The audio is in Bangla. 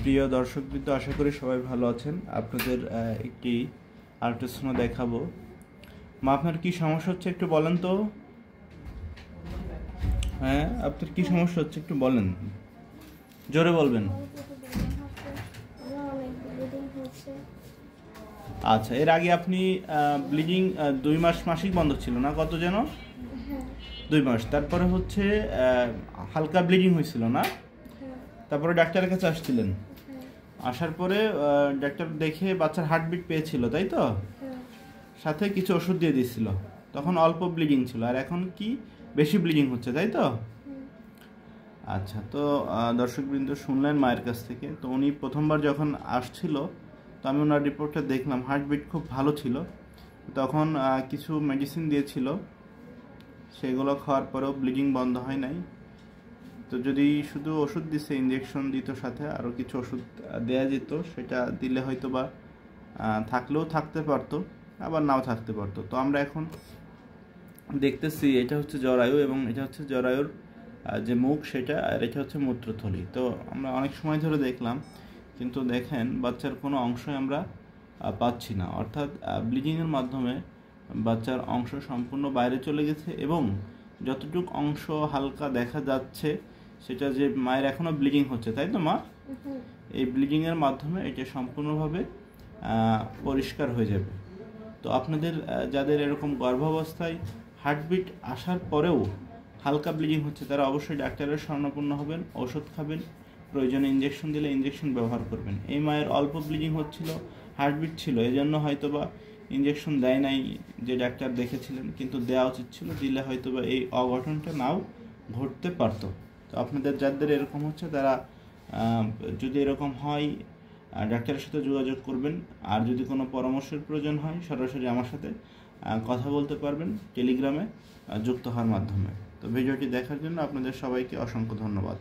প্রিয় দর্শকবৃন্দ, আশা করি সবাই ভালো আছেন। আপনাদের একটি আল্ট্রাসাউন্ড দেখাবো। মা, আপনার কি সমস্যা হচ্ছে একটু বলেন তো। হ্যাঁ, আপনার কি সমস্যা হচ্ছে একটু বলেন, জোরে বলবেন। আচ্ছা, এর আগে আপনি ব্লিডিং 2 মাস মাসিক বন্ধ ছিল না, কত যেন 2 মাস, তারপরে হচ্ছে হালকা ব্লিডিং হয়েছিল না, তারপরে ডাক্তারের কাছে আসছিলেন, আসার পরে ডাক্তার দেখে বাচ্চার হার্টবিট পেয়েছিল, তাই তো? সাথে কিছু ওষুধ দিয়ে দিয়েছিল, তখন অল্প ব্লিডিং ছিল, আর এখন কি বেশি ব্লিডিং হচ্ছে, তাই তো? আচ্ছা, তো দর্শকবৃন্দ শুনলেন মায়ের কাছ থেকে। তো উনি প্রথমবার যখন আসছিল, তো আমি ওনার রিপোর্টটা দেখলাম, হার্টবিট খুব ভালো ছিল। তখন কিছু মেডিসিন দিয়েছিল, সেগুলো খাওয়ার পরেও ব্লিডিং বন্ধ হয় নাই। তো যদি শুধু ওষুধ দিছে, ইঞ্জেকশন দিত, সাথে আরও কিছু ওষুধ দেয়া যেত, সেটা দিলে হয়তো বা থাকলেও থাকতে পারতো, আবার নাও থাকতে পারতো। তো আমরা এখন দেখতেছি এটা হচ্ছে জরায়ু, এবং এটা হচ্ছে জরায়ুর যে মুখ সেটা, আর এটা হচ্ছে মূত্রথলি। তো আমরা অনেক সময় ধরে দেখলাম, কিন্তু দেখেন বাচ্চার কোনো অংশই আমরা পাচ্ছি না, অর্থাৎ ব্লিডিংয়ের মাধ্যমে বাচ্চার অংশ সম্পূর্ণ বাইরে চলে গেছে, এবং যতটুকু অংশ হালকা দেখা যাচ্ছে সেটা যে মায়ের এখনও ব্লিডিং হচ্ছে, তাই তো মা? এই ব্লিডিংয়ের মাধ্যমে এটা সম্পূর্ণভাবে পরিষ্কার হয়ে যাবে। তো আপনাদের যাদের এরকম গর্ভাবস্থায় হার্টবিট আসার পরেও হালকা ব্লিডিং হচ্ছে, তারা অবশ্যই ডাক্তারের শরণাপন্ন হবেন, ওষুধ খাবেন, প্রয়োজনে ইঞ্জেকশন দিলে ইঞ্জেকশন ব্যবহার করবেন। এই মায়ের অল্প ব্লিডিং হচ্ছিল, হার্টবিট ছিল, এজন্য হয়তোবা ইঞ্জেকশন দেয় নাই যে ডাক্তার দেখেছিলেন, কিন্তু দেওয়া উচিত ছিল, দিলে হয়তোবা এই অঘটনটা নাও ঘটতে পারত। তো আপনাদের যাদের এরকম হচ্ছে, তারা যদি এরকম হয় ডাক্তারের সাথে যোগাযোগ করবেন। আর যদি কোনো পরামর্শের প্রয়োজন হয়, সরাসরি আমার সাথে কথা বলতে পারবেন টেলিগ্রামে যুক্ত হওয়ার মাধ্যমে। তো ভিডিওটি দেখার জন্য আপনাদের সবাইকে অসংখ্য ধন্যবাদ।